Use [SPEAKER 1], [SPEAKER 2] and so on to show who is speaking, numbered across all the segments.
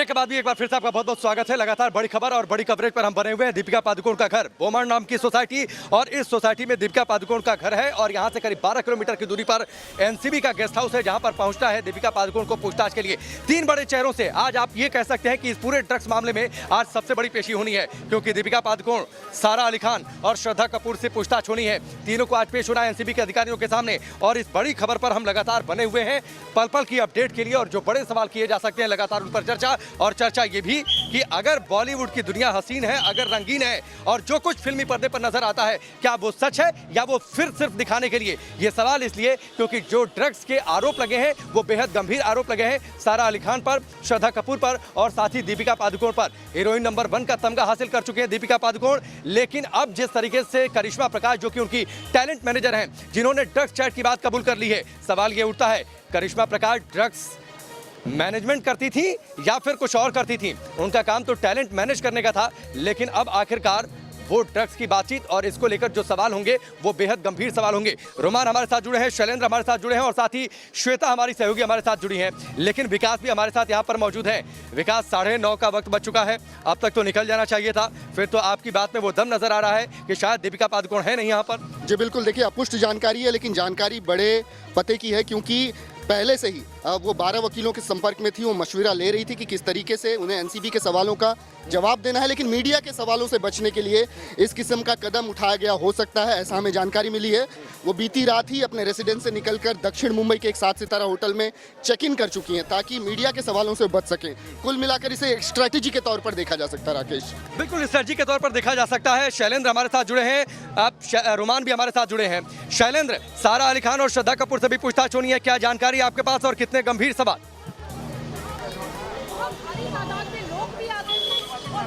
[SPEAKER 1] Break के बाद भी एक बार फिर से आपका बहुत बहुत स्वागत है। लगातार बड़ी खबर और बड़ी कवरेज पर हम बने हुए हैं। दीपिका पादुकोण का घर बोमन नाम की सोसाइटी, और इस सोसाइटी में दीपिका पादुकोण का घर है और यहां से करीब 12 किलोमीटर की दूरी पर एनसीबी का गेस्ट हाउस है, जहां पर पहुंचना है दीपिका पादुकोण को पूछताछ के लिए। 3 बड़े चेहरों से आज आप ये कह सकते हैं कि इस पूरे ड्रग्स मामले में आज सबसे बड़ी पेशी होनी है, क्योंकि दीपिका पादुकोण, सारा अली खान और श्रद्धा कपूर से पूछताछ होनी है। तीनों को आज पेश होना है एनसीबी के अधिकारियों के सामने, और इस बड़ी खबर पर हम लगातार बने हुए हैं पल पल की अपडेट के लिए। और जो बड़े सवाल किए जा सकते हैं लगातार उन पर चर्चा, और चर्चा ये भी कि अगर बॉलीवुड की दुनिया हसीन है, अगर रंगीन है, और जो कुछ फिल्मी पर्दे पर नजर आता है क्या वो सच है या वो फिर सिर्फ दिखाने के लिए। ये सवाल इसलिए क्योंकि जो ड्रग्स के आरोप लगे हैं वो बेहद गंभीर आरोप लगे हैं सारा अली खान पर, श्रद्धा कपूर पर और साथ ही दीपिका पादुकोण पर। हीरोइन नंबर 1 का तमगा हासिल कर चुके हैं दीपिका पादुकोण, लेकिन अब जिस तरीके से करिश्मा प्रकाश, जो कि उनकी टैलेंट मैनेजर हैं, जिन्होंने ड्रग्स चैट की बात कबूल कर ली है, सवाल ये उठता है करिश्मा प्रकाश ड्रग्स मैनेजमेंट करती थी या फिर कुछ और करती थी। उनका काम तो टैलेंट मैनेज करने का था, लेकिन अब आखिरकार वो ड्रग्स की बातचीत और इसको लेकर जो सवाल होंगे वो बेहद गंभीर सवाल होंगे। रोमान हमारे साथ जुड़े हैं, शैलेंद्र हमारे साथ जुड़े हैं और साथ ही श्वेता हमारी सहयोगी हमारे साथ जुड़ी हैं, लेकिन विकास भी हमारे साथ यहाँ पर मौजूद है। विकास, 9:30 का वक्त बच चुका है, अब तक तो निकल जाना चाहिए था, फिर तो आपकी बात में वो दम नजर आ रहा है कि शायद दीपिका पादुकोण है नहीं यहाँ पर।
[SPEAKER 2] जी बिल्कुल, देखिए अपुष्ट जानकारी है, लेकिन जानकारी बड़े पते की है, क्योंकि पहले से ही वो 12 वकीलों के संपर्क में थी। वो मशवरा ले रही थी कि किस तरीके से उन्हें एनसीबी के सवालों का जवाब देना है, लेकिन मीडिया के सवालों से बचने के लिए इस किस्म का कदम उठाया गया हो सकता है, ऐसा हमें जानकारी मिली है। वो बीती रात ही अपने रेसिडेंस से निकलकर दक्षिण मुंबई के एक 7 सितारा होटल में चेक इन कर चुकी हैं ताकि मीडिया के सवालों से बच सकें। कुल मिलाकर इसे एक स्ट्रैटेजी के तौर पर देखा जा सकता है। राकेश,
[SPEAKER 1] बिल्कुल स्ट्रैटेजी के तौर पर देखा जा सकता है। शैलेंद्र हमारे साथ जुड़े हैं, आप रोमान भी हमारे साथ जुड़े हैं। शैलेंद्र, सारा अली खान और श्रद्धा कपूर से भी पूछताछ होनी है, क्या जानकारी आपके पास और कितने गंभीर सवाल?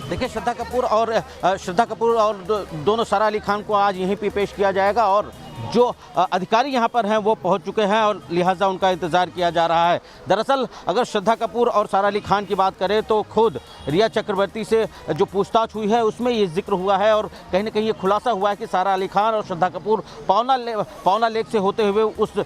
[SPEAKER 3] देखिए, श्रद्धा कपूर और दोनों सारा अली खान को आज यहीं पे पेश किया जाएगा, और जो अधिकारी यहाँ पर हैं वो पहुँच चुके हैं और लिहाजा उनका इंतज़ार किया जा रहा है। दरअसल अगर श्रद्धा कपूर और सारा अली खान की बात करें तो खुद रिया चक्रवर्ती से जो पूछताछ हुई है उसमें ये जिक्र हुआ है, और कहीं ना कहीं ये खुलासा हुआ है कि सारा अली खान और श्रद्धा कपूर पावना लेक से होते हुए उस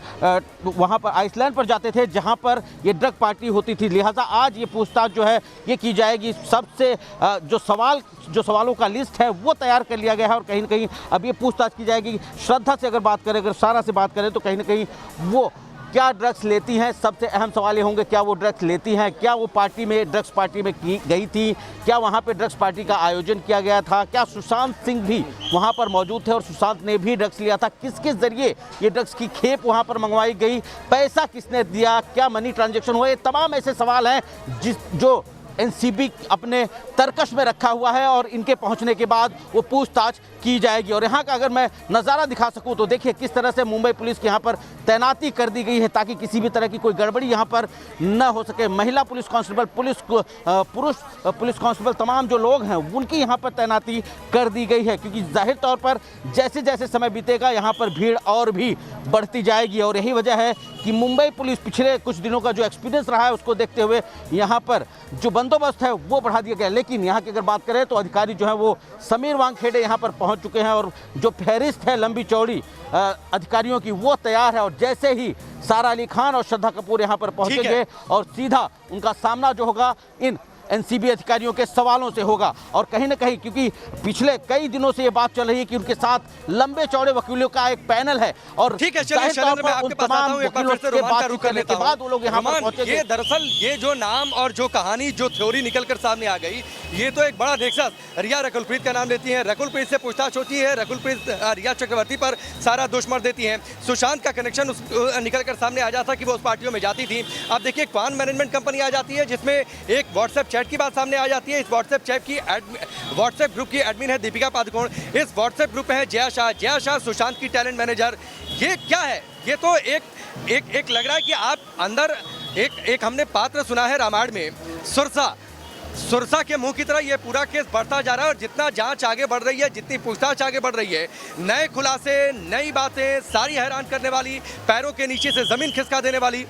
[SPEAKER 3] वहाँ पर आइसलैंड पर जाते थे जहाँ पर ये ड्रग पार्टी होती थी। लिहाजा आज ये पूछताछ जो है ये की जाएगी। सबसे जो सवालों का लिस्ट है वो तैयार कर लिया गया है, और कहीं ना कहीं अब ये पूछताछ की जाएगी। श्रद्धा से अगर बात करें, अगर सारा से बात करें तो कहीं ना कहीं वो क्या ड्रग्स लेती हैं, सबसे अहम सवाल ये होंगे क्या वो ड्रग्स लेती हैं, क्या वो ड्रग्स पार्टी में की गई थी, क्या वहाँ पे ड्रग्स पार्टी का आयोजन किया गया था, क्या सुशांत सिंह भी वहाँ पर मौजूद थे और सुशांत ने भी ड्रग्स लिया था, किसके ज़रिए ये ड्रग्स की खेप वहाँ पर मंगवाई गई, पैसा किसने दिया, क्या मनी ट्रांजेक्शन हुए। तमाम ऐसे सवाल हैं जो एनसीबी अपने तरकश में रखा हुआ है, और इनके पहुंचने के बाद वो पूछताछ की जाएगी। और यहाँ का अगर मैं नज़ारा दिखा सकूं तो देखिए किस तरह से मुंबई पुलिस की यहाँ पर तैनाती कर दी गई है ताकि किसी भी तरह की कोई गड़बड़ी यहाँ पर न हो सके। महिला पुलिस कांस्टेबल, पुरुष पुलिस कांस्टेबल, तमाम जो लोग हैं उनकी यहाँ पर तैनाती कर दी गई है, क्योंकि जाहिर तौर पर जैसे जैसे समय बीतेगा यहाँ पर भीड़ और भी बढ़ती जाएगी। और यही वजह है कि मुंबई पुलिस पिछले कुछ दिनों का जो एक्सपीरियंस रहा है उसको देखते हुए यहाँ पर जो बंदोबस्त है वो बढ़ा दिया गया। लेकिन यहाँ की अगर बात करें तो अधिकारी जो है वो समीर वांगखेड़े यहाँ पर पहुँच चुके हैं, और जो फहरिस्त है लंबी चौड़ी अधिकारियों की वो तैयार है। और जैसे ही सारा अली खान और श्रद्धा कपूर यहाँ पर पहुँचेंगे और सीधा उनका सामना जो होगा इन एनसीबी अधिकारियों के सवालों से होगा। और कहीं ना कहीं क्योंकि पिछले कई दिनों से ये बात चल रही है कि उनके साथ लंबे चौड़े वकीलों का एक पैनल है, और
[SPEAKER 1] ठीक है, चलिए शैलेंद्र, मैं आपके पास आता हूं, एक बार फिर से रोमान का रुख कर लेता हूं।
[SPEAKER 3] वो लोग यहाँ पर पहुंचेंगे।
[SPEAKER 1] ये दरअसल ये जो नाम और जो कहानी, जो थ्योरी निकलकर सामने आ गई, ये तो एक बड़ा नेक्सस। रिया रकुलप्रीत का नाम लेती है, रकुलप्रीत से पूछताछ होती है, रकुलप्रीत रिया चक्रवर्ती पर सारा दोष मर देती है, सुशांत का कनेक्शन निकलकर सामने आ जाता कि वो उस पार्टियों में जाती थी। अब देखिए पान मैनेजमेंट कंपनी आ जाती है जिसमें एक व्हाट्सएप चैट की बात सामने आ जाती है। इस व्हाट्सएप ग्रुप की एडमिन है दीपिका पादुकोण। इस व्हाट्सएप ग्रुप में है जया शाह सुशांत की टैलेंट मैनेजर। ये क्या है? ये तो एक लग रहा है कि आप अंदर एक हमने पात्र सुना है रामायण में, सुरसा के मुंह की तरह ये पूरा केस बढ़ता जा रहा है। और जितना जांच आगे बढ़ रही है, जितनी पूछताछ आगे बढ़ रही है, नए खुलासे, नई बातें, सारी हैरान करने वाली, पैरों के नीचे से जमीन खिसका देने वाली।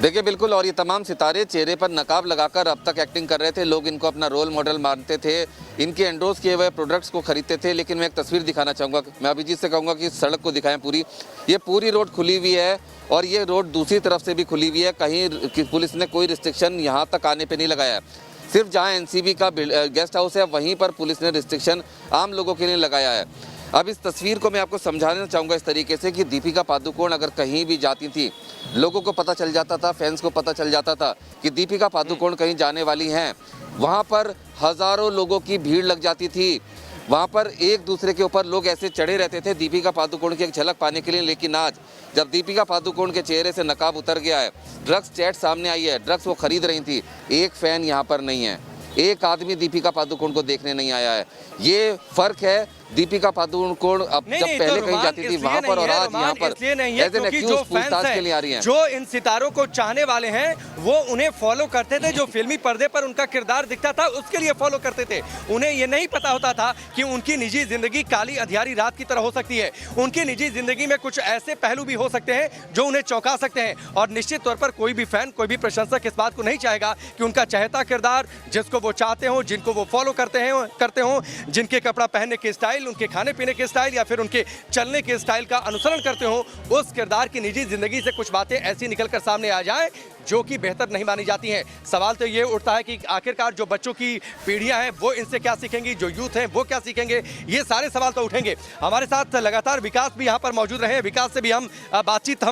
[SPEAKER 4] देखिए बिल्कुल, और ये तमाम सितारे चेहरे पर नकाब लगाकर अब तक एक्टिंग कर रहे थे। लोग इनको अपना रोल मॉडल मानते थे, इनके एंडोर्स किए हुए प्रोडक्ट्स को खरीदते थे। लेकिन मैं एक तस्वीर दिखाना चाहूँगा, मैं अभिजीत से कहूँगा कि सड़क को दिखाएं पूरी। ये पूरी रोड खुली हुई है और ये रोड दूसरी तरफ से भी खुली हुई है। कहीं पुलिस ने कोई रिस्ट्रिक्शन यहाँ तक आने पर नहीं लगाया है। सिर्फ जहाँ एनसीबी का गेस्ट हाउस है वहीं पर पुलिस ने रिस्ट्रिक्शन आम लोगों के लिए लगाया है। अब इस तस्वीर को मैं आपको समझाना चाहूँगा इस तरीके से कि दीपिका पादुकोण अगर कहीं भी जाती थी, लोगों को पता चल जाता था, फैंस को पता चल जाता था कि दीपिका पादुकोण कहीं जाने वाली हैं। वहाँ पर हज़ारों लोगों की भीड़ लग जाती थी। वहाँ पर एक दूसरे के ऊपर लोग ऐसे चढ़े रहते थे दीपिका पादुकोण की एक झलक पाने के लिए। लेकिन आज जब दीपिका पादुकोण के चेहरे से नकाब उतर गया है, ड्रग्स चैट सामने आई है, ड्रग्स वो खरीद रही थी, एक फ़ैन यहाँ पर नहीं है, एक आदमी दीपिका पादुकोण को देखने नहीं आया है। ये फ़र्क है दीपिका पादुकोण अब जब पहले कहीं जाती थी वहां पर और आज यहाँ पर एज एन एक्यूज पूछताछ के लिए आ रही हैं।
[SPEAKER 1] जो इन सितारों को चाहने वाले हैं वो उन्हें फॉलो करते थे, जो फिल्मी पर्दे पर उनका किरदार दिखता था उसके लिए फॉलो करते थे। उन्हें ये नहीं पता होता था कि उनकी निजी जिंदगी काली अंधियारी रात की तरह हो सकती है। उनकी निजी जिंदगी में कुछ ऐसे पहलू भी हो सकते हैं जो उन्हें चौंका सकते हैं। और निश्चित तौर पर कोई भी फैन, कोई भी प्रशंसक इस बात को नहीं चाहेगा कि उनका चहेता किरदार, जिसको वो चाहते हो, जिनको वो फॉलो करते हो, जिनके कपड़ा पहनने के स्टाइल, उनके खाने पीने के स्टाइल या फिर उनके चलने के स्टाइल का अनुसरण करते हो, उस किरदार की निजी जिंदगी से कुछ बातें ऐसी निकलकर सामने आ जाएं जो कि बेहतर नहीं मानी जाती हैं। सवाल तो ये उठता है कि आखिरकार जो बच्चों की पीढ़ियां हैं वो इनसे क्या सीखेंगी, जो यूथ हैं वो क्या सीखेंगे, ये सारे सवाल तो उठेंगे। हमारे साथ लगातार विकास भी यहाँ पर मौजूद रहे, विकास से भी हम बातचीत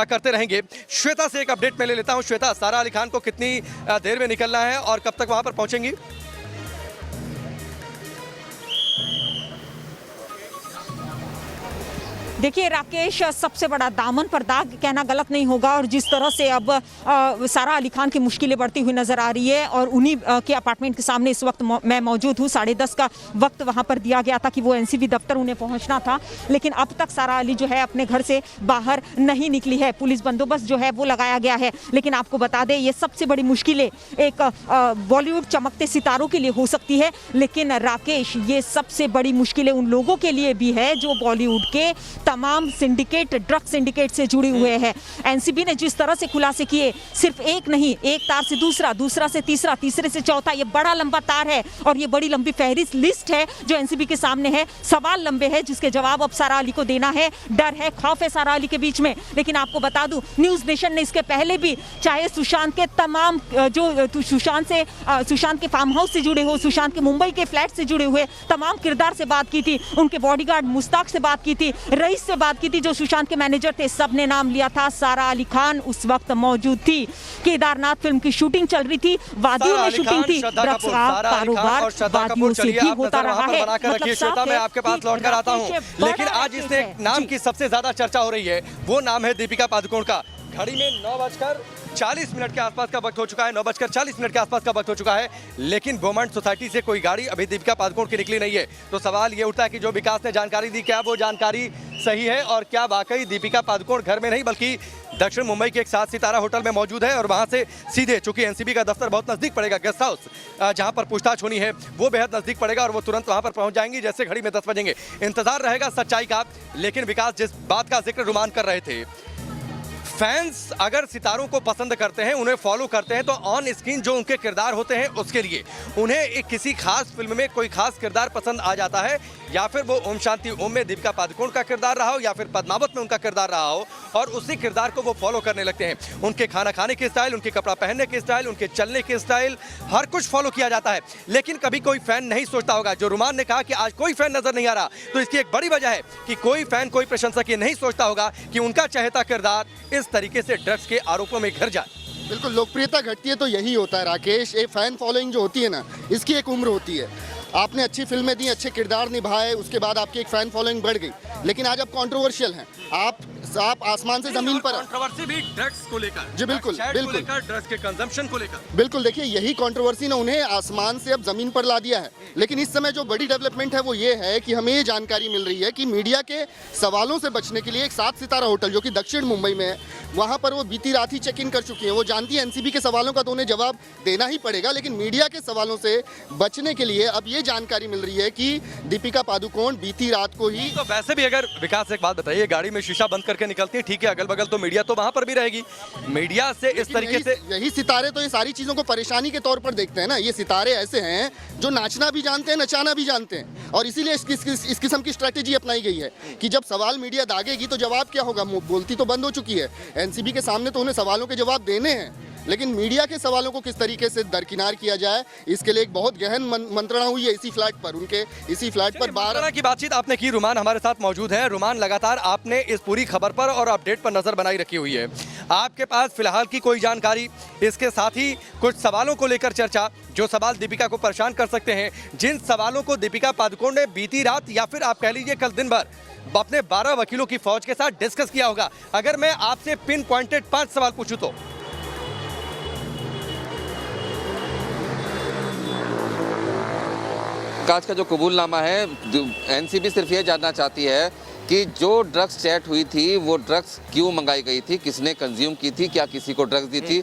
[SPEAKER 1] करते रहेंगे। श्वेता से एक अपडेट मैं ले लेता हूँ। श्वेता, सारा अली खान को कितनी देर में निकलना है और कब तक वहाँ पर पहुँचेंगी?
[SPEAKER 5] देखिए राकेश, सबसे बड़ा दामन पर दाग कहना गलत नहीं होगा। और जिस तरह से अब सारा अली खान की मुश्किलें बढ़ती हुई नजर आ रही है और उन्हीं के अपार्टमेंट के सामने इस वक्त मैं मौजूद हूँ। 10:30 का वक्त वहाँ पर दिया गया था कि वो एनसीबी दफ्तर उन्हें पहुँचना था, लेकिन अब तक सारा अली जो है अपने घर से बाहर नहीं निकली है। पुलिस बंदोबस्त जो है वो लगाया गया है। लेकिन आपको बता दें, ये सबसे बड़ी मुश्किलें एक बॉलीवुड चमकते सितारों के लिए हो सकती है, लेकिन राकेश ये सबसे बड़ी मुश्किलें उन लोगों के लिए भी है जो बॉलीवुड के तमाम सिंडिकेट, ड्रग सिंडिकेट से जुड़े हुए हैं। एनसीबी ने जिस तरह से खुलासे किए, सिर्फ एक नहीं, एक तार से दूसरा, दूसरा से तीसरा, तीसरे से चौथा, ये बड़ा लंबा तार है और ये बड़ी लंबी फहरिस्त लिस्ट है जो एनसीबी के सामने है। सवाल लंबे हैं जिसके जवाब अब सारा अली को देना है। डर है, खौफ है सारा अली के बीच में। लेकिन आपको बता दूं, न्यूज नेशन ने इसके पहले भी चाहे सुशांत के तमाम जो सुशांत के फार्म हाउस से जुड़े हो, सुशांत के मुंबई के फ्लैट से जुड़े हुए तमाम किरदार से बात की थी, उनके बॉडीगार्ड मुश्ताक से बात की थी, रईस से बात की थी जो सुशांत के मैनेजर थे, सबने नाम लिया था। सारा अली खान उस वक्त मौजूद थी। केदारनाथ फिल्म की शूटिंग चल रही थी, वादियों में शूटिंग थी, ड्रग्स का कारोबार वादियों से भी होता रहा है।
[SPEAKER 1] श्वेता, मैं आपके पास लौट कर आता हूँ, लेकिन आज इस नाम की सबसे ज्यादा चर्चा हो रही है, वो नाम है दीपिका पादुकोण का। घड़ी में 9:40 के आसपास का वक्त हो चुका है, 9:40 के आसपास का वक्त हो चुका है, लेकिन बोमंड सोसाइटी से कोई गाड़ी अभी दीपिका पादुकोण की निकली नहीं है। तो सवाल ये उठता है कि जो विकास ने जानकारी दी, क्या वो जानकारी सही है और क्या वाकई दीपिका पादुकोण घर में नहीं बल्कि दक्षिण मुंबई के एक 7 सितारा होटल में मौजूद है और वहां से सीधे, चूंकि एनसीबी का दफ्तर बहुत नजदीक पड़ेगा, गेस्ट हाउस जहां पर पूछताछ होनी है वो बेहद नजदीक पड़ेगा और वो तुरंत वहां पर पहुंच जाएंगी जैसे घड़ी में 10 बजेंगे। इंतजार रहेगा सच्चाई का। लेकिन विकास, जिस बात का जिक्र रुमान कर रहे थे, फैंस अगर सितारों को पसंद करते हैं, उन्हें फॉलो करते हैं, तो ऑन स्क्रीन जो उनके किरदार होते हैं उसके लिए उन्हें एक किसी खास फिल्म में कोई खास किरदार पसंद आ जाता है, या फिर वो ओम शांति ओम में दीपिका पादुकोण का किरदार रहा हो या फिर पद्मावत में उनका किरदार रहा हो, और उसी किरदार को वो फॉलो करने लगते हैं। उनके खाना खाने के स्टाइल, उनके कपड़ा पहनने के स्टाइल, उनके चलने के स्टाइल, हर कुछ फॉलो किया जाता है। लेकिन कभी कोई फैन नहीं सोचता होगा, जो रुमान ने कहा कि आज कोई फैन नजर नहीं आ रहा, तो इसकी एक बड़ी वजह है कि कोई फैन, कोई प्रशंसक ये नहीं सोचता होगा कि उनका चहेता किरदार इस तरीके से ड्रग्स के आरोपों में घिर जाए।
[SPEAKER 2] बिल्कुल, लोकप्रियता घटती है तो यही होता है राकेश। एक फैन फॉलोइंग जो होती है ना, इसकी एक उम्र होती है। आपने अच्छी फिल्में दी, अच्छे किरदार निभाए, उसके बाद आपकी एक फैन फॉलोइंग बढ़ गई, लेकिन आज आप कंट्रोवर्शियल हैं। आप आसमान से जमीन पर,
[SPEAKER 1] कंट्रोवर्सी भी ड्रग्स को लेकर,
[SPEAKER 2] जी बिल्कुल बिल्कुल,
[SPEAKER 1] ड्रग्स के कंजम्पशन को लेकर,
[SPEAKER 2] बिल्कुल। देखिए, यही कंट्रोवर्सी ने उन्हें आसमान से अब जमीन पर ला दिया है। लेकिन इस समय जो बड़ी डेवलपमेंट है वो ये है कि हमें ये जानकारी मिल रही है कि मीडिया के सवालों से बचने के लिए एक 7 सितारा होटल जो कि दक्षिण मुंबई में है, वहाँ पर वो बीती रात ही चेक इन कर चुकी है। वो जानती है एनसीबी के सवालों का तो उन्हें जवाब देना ही पड़ेगा, लेकिन मीडिया के सवालों से बचने के लिए अब ये ये जानकारी मिल रही है कि दीपिका पादुकोण बीती रात को ही
[SPEAKER 1] तो वैसे भी अगर विकास एक बात बताइए, गाड़ी में शीशा बंद करके निकलती है, ठीक है, अगल बगल तो मीडिया तो वहां पर भी रहेगी, मीडिया से इस तरीके से
[SPEAKER 2] यही सितारे तो ये सारी चीजों को परेशानी के तौर पर देखते हैं ना। ये सितारे ऐसे हैं जो नाचना भी जानते हैं, नचाना भी जानते हैं, और इसीलिए इस किस्म की स्ट्रेटेजी अपनाई गई है कि जब सवाल मीडिया दागेगी तो जवाब क्या होगा। बोलती तो बंद हो चुकी है, एनसीबी के सामने तो उन्हें सवालों के जवाब देने हैं, लेकिन मीडिया के सवालों को किस तरीके से दरकिनार किया जाए, इसके लिए एक बहुत गहन मंत्रणा हुई है इसी फ्लैट पर। उनके इसी फ्लैट पर 12
[SPEAKER 1] की बातचीत आपने की। रुमान हमारे साथ मौजूद है। रुमान, लगातार आपने इस पूरी खबर पर और अपडेट पर नजर बनाई रखी हुई है, आपके पास फिलहाल की कोई जानकारी, इसके साथ ही कुछ सवालों को लेकर चर्चा, जो सवाल दीपिका को परेशान कर सकते हैं, जिन सवालों को दीपिका पादुकोण ने बीती रात या फिर आप कह लीजिए कल दिन भर अपने 12 वकीलों की फौज के साथ डिस्कस किया होगा। अगर मैं आपसे पिन पॉइंटेड 5 सवाल पूछूं तो
[SPEAKER 4] आज का जो कबूलनामा है, एनसीबी सिर्फ ये जानना चाहती है कि जो ड्रग्स चैट हुई थी वो ड्रग्स क्यों मंगाई गई थी, किसने कंज्यूम की थी, क्या किसी को ड्रग्स दी थी,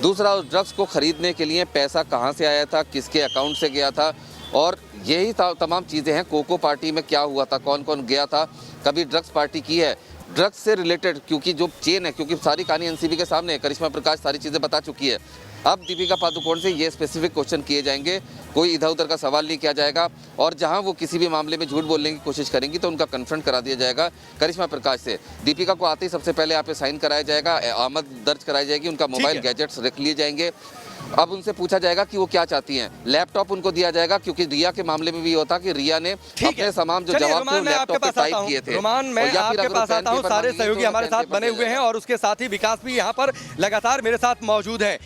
[SPEAKER 4] दूसरा उस ड्रग्स को खरीदने के लिए पैसा कहां से आया था, किसके अकाउंट से गया था, और यही तमाम चीज़ें हैं। कोको पार्टी में क्या हुआ था, कौन कौन गया था, कभी ड्रग्स पार्टी की है, ड्रग्स से रिलेटेड, क्योंकि जो चेन है, क्योंकि सारी कहानी एनसीबी के सामने है, करिश्मा प्रकाश सारी चीज़ें बता चुकी है। अब दीपिका पादुकोण से ये स्पेसिफिक क्वेश्चन किए जाएंगे, कोई इधर उधर का सवाल नहीं किया जाएगा, और जहां वो किसी भी मामले में झूठ बोलने की कोशिश करेंगी तो उनका कन्फ्रंट करा दिया जाएगा करिश्मा प्रकाश से। दीपिका को आते ही सबसे पहले यहाँ पे साइन कराया जाएगा, आमद दर्ज कराई जाएगी, उनका मोबाइल गैजेट्स रख लिए जाएंगे। अब उनसे पूछा जाएगा कि वो क्या चाहती हैं, लैपटॉप उनको दिया जाएगा, क्योंकि रिया के मामले में भी होता कि रिया ने अपने तमाम जो जवाब थे लैपटॉप पे टाइप किए थे।
[SPEAKER 1] रुमान, मैं आपके पास आता हूं, सारे सहयोगी हमारे साथ बने हुए हैं और उसके साथ ही विकास भी यहाँ पर लगातार मेरे साथ मौजूद है।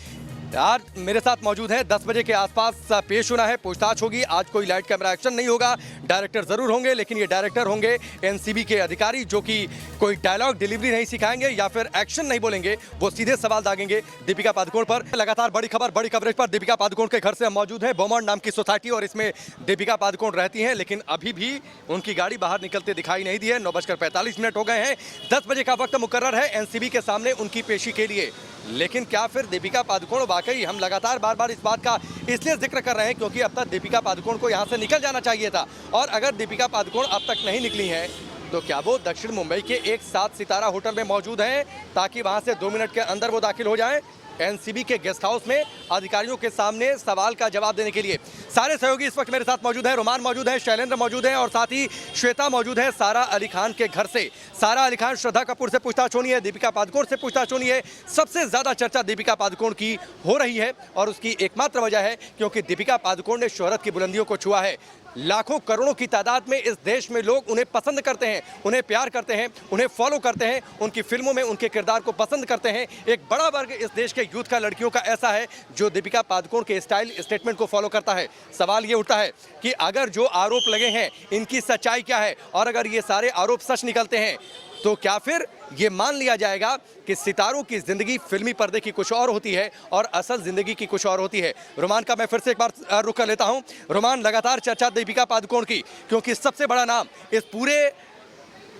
[SPEAKER 1] आज मेरे साथ मौजूद है, 10 बजे के आसपास पेश होना है, पूछताछ होगी। आज कोई लाइट कैमरा एक्शन नहीं होगा, डायरेक्टर जरूर होंगे, लेकिन ये डायरेक्टर होंगे एनसीबी के अधिकारी जो कि कोई डायलॉग डिलीवरी नहीं सिखाएंगे या फिर एक्शन नहीं बोलेंगे, वो सीधे सवाल दागेंगे दीपिका पादुकोण पर। लगातार बड़ी खबर, बड़ी कवरेज पर दीपिका पादुकोण के घर से हम मौजूद हैं, बोमॉन्ट नाम की सोसाइटी, और इसमें दीपिका पादुकोण रहती हैं, लेकिन अभी भी उनकी गाड़ी बाहर निकलते दिखाई नहीं दी है। 9:45 हो गए हैं, 10 बजे का वक्त मुकर्रर है एनसीबी के सामने उनकी पेशी के लिए। लेकिन क्या फिर दीपिका पादुकोण, वाकई हम लगातार बार बार इस बात का इसलिए जिक्र कर रहे हैं क्योंकि अब तक दीपिका पादुकोण को यहाँ से निकल जाना चाहिए था, और अगर दीपिका पादुकोण अब तक नहीं निकली हैं तो क्या वो दक्षिण मुंबई के एक 7 सितारा होटल में मौजूद हैं ताकि वहाँ से 2 मिनट के अंदर वो दाखिल हो जाएं एनसीबी के गेस्ट हाउस में अधिकारियों के सामने सवाल का जवाब देने के लिए। सारे सहयोगी इस वक्त मेरे साथ मौजूद हैं, रोमान मौजूद है, शैलेंद्र मौजूद है और साथ ही श्वेता मौजूद है सारा अली खान के घर से। सारा अली खान, श्रद्धा कपूर से पूछताछ होनी है, दीपिका पादुकोण से पूछताछ होनी है। सबसे ज्यादा चर्चा दीपिका पादुकोण की हो रही है और उसकी एकमात्र वजह है क्योंकि दीपिका पादुकोण ने शोहरत की बुलंदियों को छुआ है। लाखों करोड़ों की तादाद में इस देश में लोग उन्हें पसंद करते हैं, उन्हें प्यार करते हैं, उन्हें फॉलो करते हैं, उनकी फिल्मों में उनके किरदार को पसंद करते हैं। एक बड़ा वर्ग इस देश के यूथ का, लड़कियों का ऐसा है जो दीपिका पादुकोण के स्टाइल स्टेटमेंट को फॉलो करता है। सवाल ये उठता है कि अगर जो आरोप लगे हैं इनकी सच्चाई क्या है, और अगर ये सारे आरोप सच निकलते हैं तो क्या फिर ये मान लिया जाएगा कि सितारों की जिंदगी फिल्मी पर्दे की कुछ और होती है और असल जिंदगी की कुछ और होती है। रोमान का मैं फिर से एक बार रुक कर लेता हूं। रोमान, लगातार चर्चा दीपिका पादुकोण की, क्योंकि सबसे बड़ा नाम इस पूरे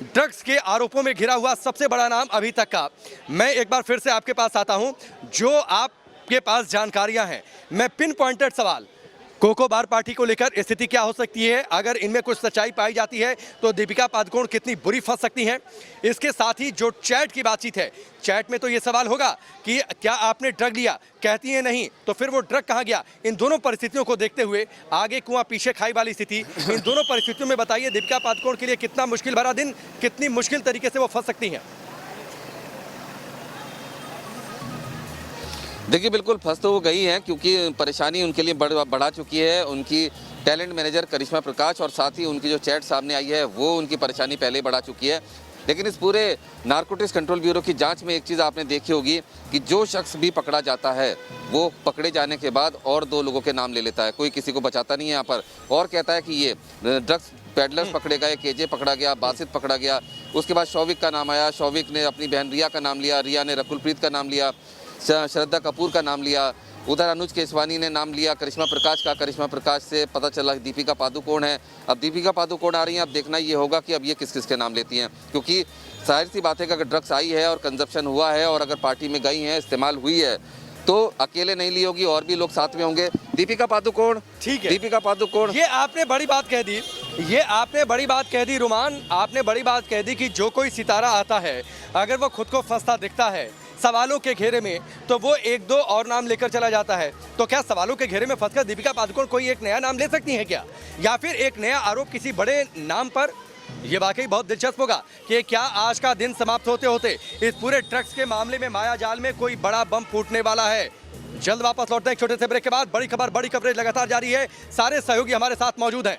[SPEAKER 1] ड्रग्स के आरोपों में घिरा हुआ सबसे बड़ा नाम अभी तक का। मैं एक बार फिर से आपके पास आता हूं, जो आपके पास जानकारियां हैं, मैं पिन पॉइंटेड सवाल, कोको बार पार्टी को लेकर स्थिति क्या हो सकती है, अगर इनमें कुछ सच्चाई पाई जाती है तो दीपिका पादुकोण कितनी बुरी फंस सकती हैं। इसके साथ ही जो चैट की बातचीत है, चैट में तो ये सवाल होगा कि क्या आपने ड्रग लिया, कहती है नहीं, तो फिर वो ड्रग कहाँ गया। इन दोनों परिस्थितियों को देखते हुए, आगे कुआं पीछे खाई वाली स्थिति, इन दोनों परिस्थितियों में बताइए दीपिका पादुकोण के लिए कितना मुश्किल भरा दिन, कितनी मुश्किल तरीके से वो फंस सकती हैं।
[SPEAKER 4] देखिए, बिल्कुल फंस तो वो गई हैं, क्योंकि परेशानी उनके लिए बढ़ा चुकी है। उनकी टैलेंट मैनेजर करिश्मा प्रकाश और साथ ही उनकी जो चैट सामने आई है वो उनकी परेशानी पहले ही बढ़ा चुकी है। लेकिन इस पूरे नारकोटिक्स कंट्रोल ब्यूरो की जांच में एक चीज़ आपने देखी होगी कि जो शख्स भी पकड़ा जाता है वो पकड़े जाने के बाद और 2 लोगों के नाम ले लेता है, कोई किसी को बचाता नहीं है यहाँ पर, और कहता है कि ये ड्रग्स पेडलर्स पकड़े गए, केजे पकड़ा गया, बासित पकड़ा गया। उसके बाद शौविक का नाम आया, शौविक ने अपनी बहन रिया का नाम लिया, रिया ने रकुलप्रीत का नाम लिया, श्रद्धा कपूर का नाम लिया, उधर अनुज केसवानी ने नाम लिया करिश्मा प्रकाश का। करिश्मा प्रकाश से पता चला दीपिका पादुकोण है। अब दीपिका पादुकोण आ रही हैं, अब देखना ये होगा कि अब ये किस किस के नाम लेती हैं, क्योंकि जाहिर सी बात है कि अगर ड्रग्स आई है और कंजप्शन हुआ है और अगर पार्टी में गई हैं, इस्तेमाल हुई है, तो अकेले नहीं ली होगी, और भी लोग साथ में होंगे। दीपिका पादुकोण,
[SPEAKER 1] ठीक है।
[SPEAKER 4] दीपिका पादुकोण,
[SPEAKER 1] ये आपने बड़ी बात कह दी, ये आपने बड़ी बात कह दी रुमान, आपने बड़ी बात कह दी कि जो कोई सितारा आता है अगर वो खुद को फंसता दिखता है सवालों के घेरे में तो वो एक दो और नाम लेकर चला जाता है। तो क्या सवालों के घेरे में फंसकर दीपिका पादुकोण कोई एक नया नाम ले सकती है क्या, या फिर एक नया आरोप किसी बड़े नाम पर? ये वाकई बहुत दिलचस्प होगा कि क्या आज का दिन समाप्त होते होते इस पूरे ड्रग्स के मामले में माया जाल में कोई बड़ा बम फूटने वाला है। जल्द वापस लौटते हैं एक छोटे से ब्रेक के बाद। बड़ी खबर, बड़ी कवरेज लगातार जारी है, सारे सहयोगी हमारे साथ मौजूद हैं।